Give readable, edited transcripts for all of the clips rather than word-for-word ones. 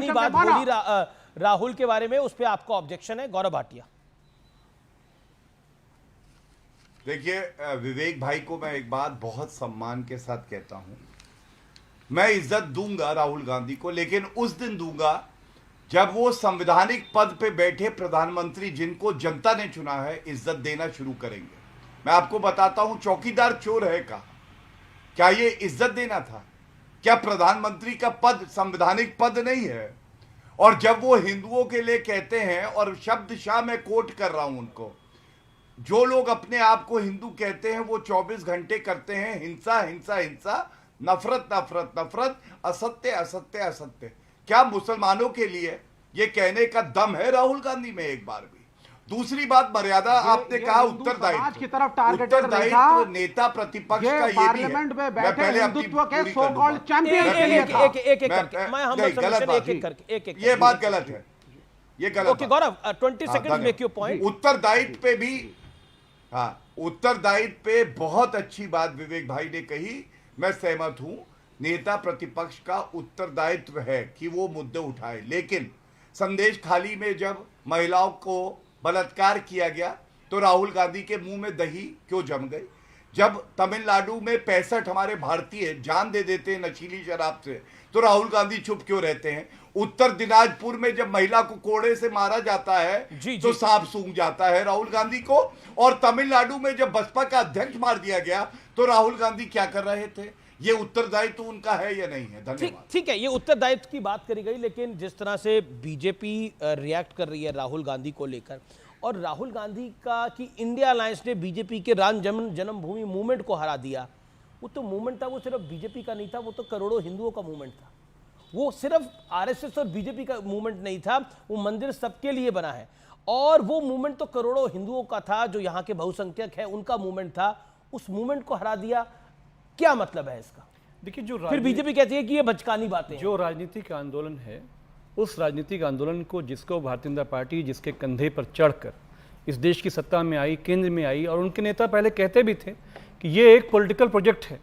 जितनी बात बोली राहुल के बारे में, उस पर आपका ऑब्जेक्शन है? गौरव भाटिया। देखिए, विवेक भाई को मैं एक बात बहुत सम्मान के साथ कहता हूं, मैं इज्जत दूंगा राहुल गांधी को, लेकिन उस दिन दूंगा जब वो संवैधानिक पद पे बैठे प्रधानमंत्री जिनको जनता ने चुना है इज्जत देना शुरू करेंगे। मैं आपको बताता हूं, चौकीदार चोर है कहा, क्या ये इज्जत देना था? क्या प्रधानमंत्री का पद संवैधानिक पद नहीं है? और जब वो हिंदुओं के लिए कहते हैं, और शब्दशाह मैं कोट कर रहा हूं उनको, जो लोग अपने आप को हिंदू कहते हैं वो 24 घंटे करते हैं हिंसा हिंसा हिंसा, नफरत नफरत नफरत, असत्य असत्य असत्य। क्या मुसलमानों के लिए ये कहने का दम है राहुल गांधी में एक बार भी? दूसरी बात, मर्यादा आपने कहा, उत्तरदायित्व की तरफ टारगेट उत्तरदायित्व नेता प्रतिपक्ष का ये भी है। पार्लियामेंट में बैठे हिंदुत्व के सो कॉल्ड चैंपियन के लिए था। ये बात गलत है, ये गलत। Okay Gaurav, 20 seconds make your point. उत्तरदायित्व पे भी, हाँ, उत्तरदायित्व पे बहुत अच्छी बात विवेक भाई ने कही, मैं सहमत हूं। नेता प्रतिपक्ष का उत्तरदायित्व है कि वो मुद्दे उठाए, लेकिन संदेश खाली में जब महिलाओं को बलात्कार किया गया तो राहुल गांधी के मुंह में दही क्यों जम गई? जब तमिलनाडु में 65 हमारे भारतीय जान दे देते हैं नशीली शराब से, तो राहुल गांधी चुप क्यों रहते हैं? उत्तर दिनाजपुर में जब महिला को कोड़े से मारा जाता है तो सांप सूंघ जाता है राहुल गांधी को, और तमिलनाडु में जब बसपा का अध्यक्ष मार दिया गया तो राहुल गांधी क्या कर रहे थे? ये उत्तरदायित्व उनका है या नहीं है? धन्यवाद। ठीक है, ये उत्तरदायित्व की बात करी गई, लेकिन जिस तरह से बीजेपी रिएक्ट कर रही है राहुल गांधी को लेकर, और राहुल गांधी का कि इंडिया अलायंस ने बीजेपी के राम जन्मभूमि मूवमेंट को हरा दिया, वो तो मूवमेंट था, वो सिर्फ बीजेपी का नहीं था, वो तो करोड़ों हिंदुओं का मूवमेंट था। वो सिर्फ आरएसएस और बीजेपी का मूवमेंट नहीं था, वो मंदिर सबके लिए बना है, और वो मूवमेंट तो करोड़ों हिंदुओं का था, जो यहाँ के बहुसंख्यक है उनका मूवमेंट था। उस मूवमेंट को हरा दिया, क्या मतलब है इसका? देखिए, जो फिर बीजेपी कहती है कि ये बचकानी बातें। जो राजनीतिक आंदोलन है, उस राजनीतिक आंदोलन को जिसको भारतीय जनता पार्टी जिसके कंधे पर चढ़कर इस देश की सत्ता में आई, केंद्र में आई, और उनके नेता पहले कहते भी थे कि ये एक पॉलिटिकल प्रोजेक्ट है।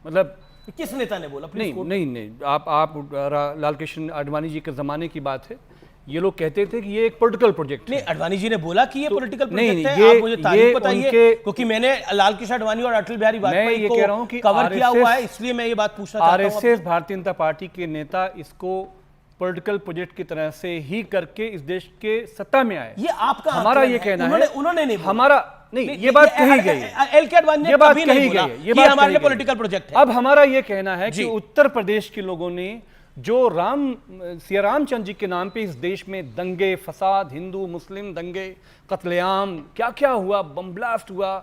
मतलब किस नेता ने बोला? नहीं, आप लाल कृष्ण आडवाणी जी के ज़माने की बात है, ये लोग कहते थे कि ये एक पॉलिटिकल प्रोजेक्ट है। नहीं, आडवाणी जी ने बोला कि ये पॉलिटिकल प्रोजेक्ट है। आप मुझे तारीख बताइए, क्योंकि मैंने लाल कृष्ण आडवाणी और अटल बिहारी वाजपेयी को कवर किया हुआ है, इसलिए मैं ये बात पूछना चाहता हूं। आरएसएस, भारतीय जनता पार्टी के नेता इसको पॉलिटिकल प्रोजेक्ट की तरह से ही करके इस देश के सत्ता में आए। ये आपका, हमारा ये कहना है, उन्होंने नहीं, हमारा नहीं, ये बात कही गई है, एल के आडवाणी ने कभी नहीं बोला ये हमारे लिए पॉलिटिकल प्रोजेक्ट है। अब हमारा ये कहना है कि उत्तर प्रदेश के लोगों ने जो सिया रामचंद्र जी के नाम पे इस देश में दंगे फसाद, हिंदू मुस्लिम दंगे, कत्लेआम, क्या क्या हुआ, बम ब्लास्ट हुआ,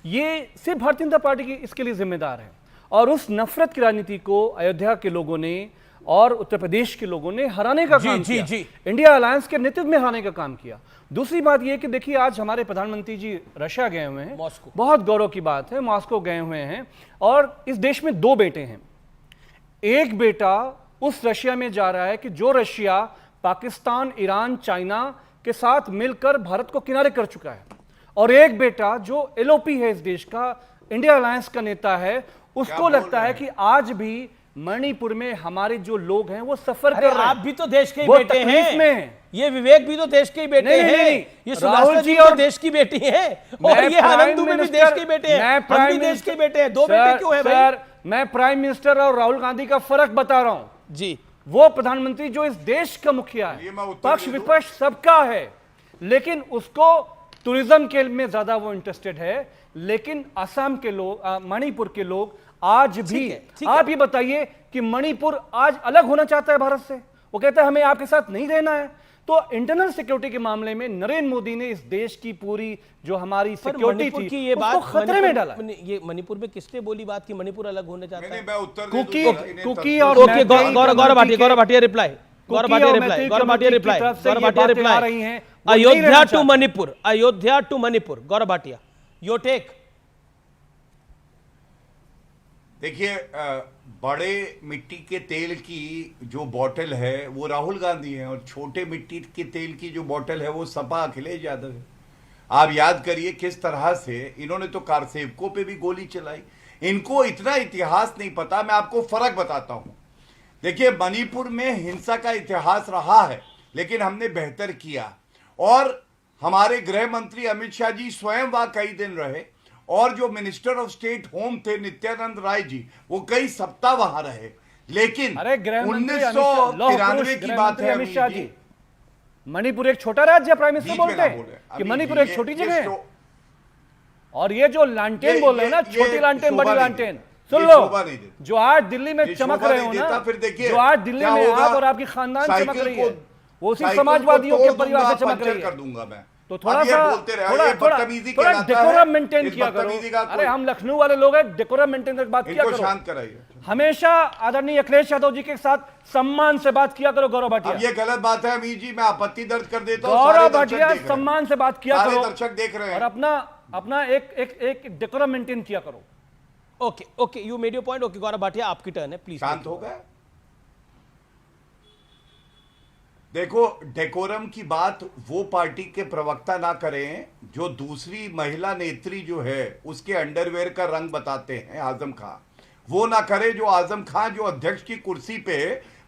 ये सिर्फ भारतीय जनता पार्टी की इसके लिए जिम्मेदार है। और उस नफरत की राजनीति को अयोध्या के लोगों ने और उत्तर प्रदेश के लोगों ने हराने का काम किया, इंडिया अलायंस के नेतृत्व में हराने का काम किया। दूसरी बात यह कि देखिए, आज हमारे प्रधानमंत्री जी रशिया गए हुए हैं, बहुत गौरव की बात है, मॉस्को गए हुए हैं, और इस देश में 2 बेटे हैं। एक बेटा उस रशिया में जा रहा है कि जो रशिया पाकिस्तान, ईरान, चाइना के साथ मिलकर भारत को किनारे कर चुका है, और एक बेटा जो एलओपी है इस देश का, इंडिया अलायंस का नेता है, उसको लगता है कि आज भी मणिपुर में हमारे जो लोग हैं वो सफर कर रहे हैं। आप भी तो देश के ही बेटे हैं, ये विवेक भी तो देश के ही बेटे हैं, ये राहुल जी और देश की बेटी है, और ये आनंद दुबे भी देश के बेटे हैं, हम भी देश के बेटे हैं। 2 बेटे क्यों हैं भाई? मैं प्राइम मिनिस्टर और राहुल गांधी का फर्क बता रहा हूं जी। वो प्रधानमंत्री जो इस देश का मुखिया है, पक्ष विपक्ष सबका है, लेकिन उसको टूरिज्म के में ज्यादा वो इंटरेस्टेड है। लेकिन असम के लोग, मणिपुर के लोग आज भी, आप ये बताइए कि मणिपुर आज अलग होना चाहता है भारत से, वो कहता है हमें आपके साथ नहीं रहना है। तो इंटरनल सिक्योरिटी के मामले में नरेंद्र मोदी ने इस देश की पूरी जो हमारी सिक्योरिटी थी की ये बात खतरे में डाला। ये मणिपुर में किसने बोली बात कि मणिपुर अलग होने चाहता है? कुकी और गौरव भाटिया रिप्लाई, आ रही हैं। Ayodhya to Manipur, Gaurav Bhatia, your take. देखिए, बड़े मिट्टी के तेल की जो बोतल है वो राहुल गांधी है, और छोटे मिट्टी के तेल की जो बोतल है वो सपा अखिलेश यादव है। आप याद करिए किस तरह से इन्होंने तो कारसेवकों पे भी गोली चलाई। इनको इतना इतिहास नहीं पता। मैं आपको फर्क बताता हूं। देखिए, मणिपुर में हिंसा का इतिहास रहा है, लेकिन हमने बेहतर किया। और हमारे गृह मंत्री अमित शाह जी स्वयं वहां कई दिन रहे, और जो मिनिस्टर ऑफ स्टेट होम थे नित्यानंद राय जी, वो कई सप्ताह वहां रहे। लेकिन अरे गृह मंत्री 1993 की बात है अमित शाह जी, मणिपुर एक छोटा राज्य है, प्राइम मिनिस्टर बोलते हैं कि अभी मणिपुर एक छोटी जगह है। और ये जो लालटेन बोल रहे हैं ना, छोटी लालटेन बड़ी लालटेन, सुन लो, जो आज दिल्ली में चमक रहे हो ना, फिर देखिए जो आज दिल्ली में आप और आपकी खानदान चमक रही है, वो उसी समाजवादियों के परिवार से चमक रही है। कर दूंगा मैं। तो थोड़ा डेकोरम मेंटेन किया करो। अरे हम लखनऊ वाले लोग हैं, डेकोरम मेंटेन करके बात किया करो। शांत कराइए। हमेशा आदरणीय अखिलेश यादव जी के साथ सम्मान से बात किया करो। गौरव भाटिया, अब ये गलत बात है अमीर जी, मैं आपत्ति दर्ज कर देता हूं। गौरव भाटिया, सम्मान से बात किया करो, दर्शक देख रहे हैं, और अपना एक डेकोरम मेंटेन किया करो। Okay okay, you made your point. Okay Gaurav Bhatia, आपकी टर्न है, प्लीज। शांत हो गए। देखो, डेकोरम की बात वो पार्टी के प्रवक्ता ना करें जो दूसरी महिला नेत्री जो है उसके अंडरवेयर का रंग बताते हैं, आजम खान। वो ना करे जो आजम खान जो अध्यक्ष की कुर्सी पे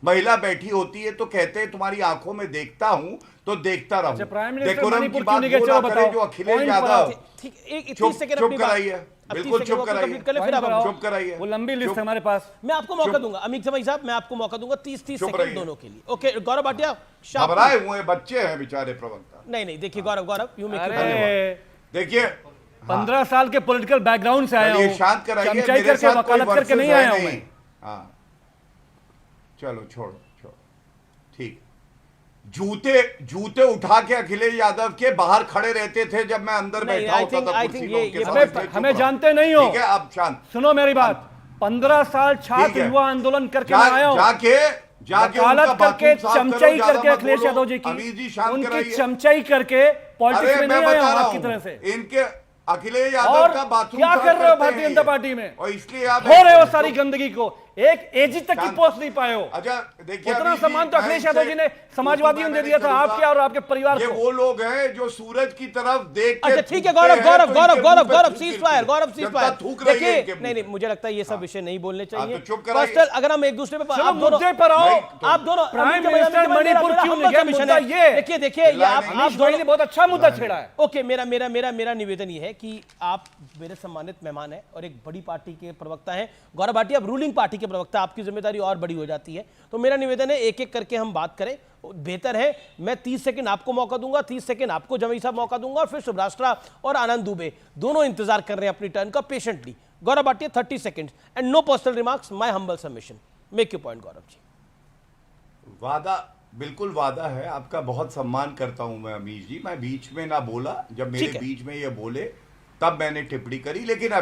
महिला बैठी होती है तो कहते हैं तुम्हारी आंखों में देखता हूं तो देखता रहूं। डेकोरम की बात वो ना करे जो अखिलेश यादव। चुप कराइए, बिल्कुल चुप कराइए, चुप कराइए। वो लंबी लिस्ट है हमारे पास। मैं आपको मौका दूंगा अमित भाई साहब, मैं आपको मौका दूंगा 30 सेकंड दोनों के लिए। ओके गौरव भाटिया, घबराए हुए बच्चे हैं बेचारे प्रवक्ता। नहीं देखिए गौरव, यू मेक देखिए 15 साल के पॉलिटिकल बैकग्राउंड से आया हूं, शांत कराइए, चमचाई करके वकालत करके नहीं आया हूं मैं। हाँ चलो छोड़ो, ठीक। जूते उठा के अखिलेश यादव के बाहर खड़े रहते थे जब मैं अंदर बैठा होता था कुर्सी पे। हमें जानते नहीं हो। ठीक है, अब शांत सुनो मेरी बात। 15 साल छात्र युवा आंदोलन करके मैं आया हूं, जाके वकालत करके, चमचाई करके अखिलेश यादव जी की, उनकी चमचाई करके पॉलिटिक्स में नहीं आया हूं आपकी तरह से। इनके अखिलेश यादव का बाथरूम क्या कर रहे हो भारतीय जनता पार्टी में, और इसलिए आप हो रहे हो सारी गंदगी को, एक एजी तक की पोस्ट नहीं पाए हो। अच्छा देखिए, उतना सम्मान तो अखिलेश यादव जी ने समाजवादियों ने दे दिया था आपके और आपके परिवार को। वो लोग हैं जो सूरज की तरफ देख के। अच्छा ठीक है गौरव, सीज फायर। देखिए नहीं, मुझे लगता है ये सब विषय नहीं बोलने चाहिए। पर्सनल अगर हम एक दूसरे पे मुद्दे पर आओ, आप दोनों प्राइम मिनिस्टर मणिपुर क्यों नहीं गए, मुद्दा ये। देखिए आप दोनों ने बहुत अच्छा मुद्दा छेड़ा है। ओके, मेरा निवेदन ये है कि आप मेरे सम्मानित मेहमान हैं और एक बड़ी पार्टी के प्रवक्ता हैं। गौरव भाटिया रूलिंग पार्टी के प्रवक्ता, आपकी जिम्मेदारी और बड़ी हो जाती है। तो मेरा निवेदन है एक एक करके हम बात करें, बेहतर है। मैं 30 सेकंड आपको मौका दूंगा, 30 सेकंड आपको जमीन साहब मौका दूंगा, और फिर सुभराष्ट्रा और आनंद दुबे दोनों इंतजार कर रहे हैं अपनी टर्न का patiently. Gaurav Bhatia 30 second and no personal remarks, my humble submission. Make your point Gaurav ji. वादा, बिल्कुल वादा है आपका, बहुत सम्मान करता हूं मैं अमीश जी। मैं बीच में ना बोला, जब मेरे बीच में ये बोले तब मैंने टिप्पणी करी, लेकिन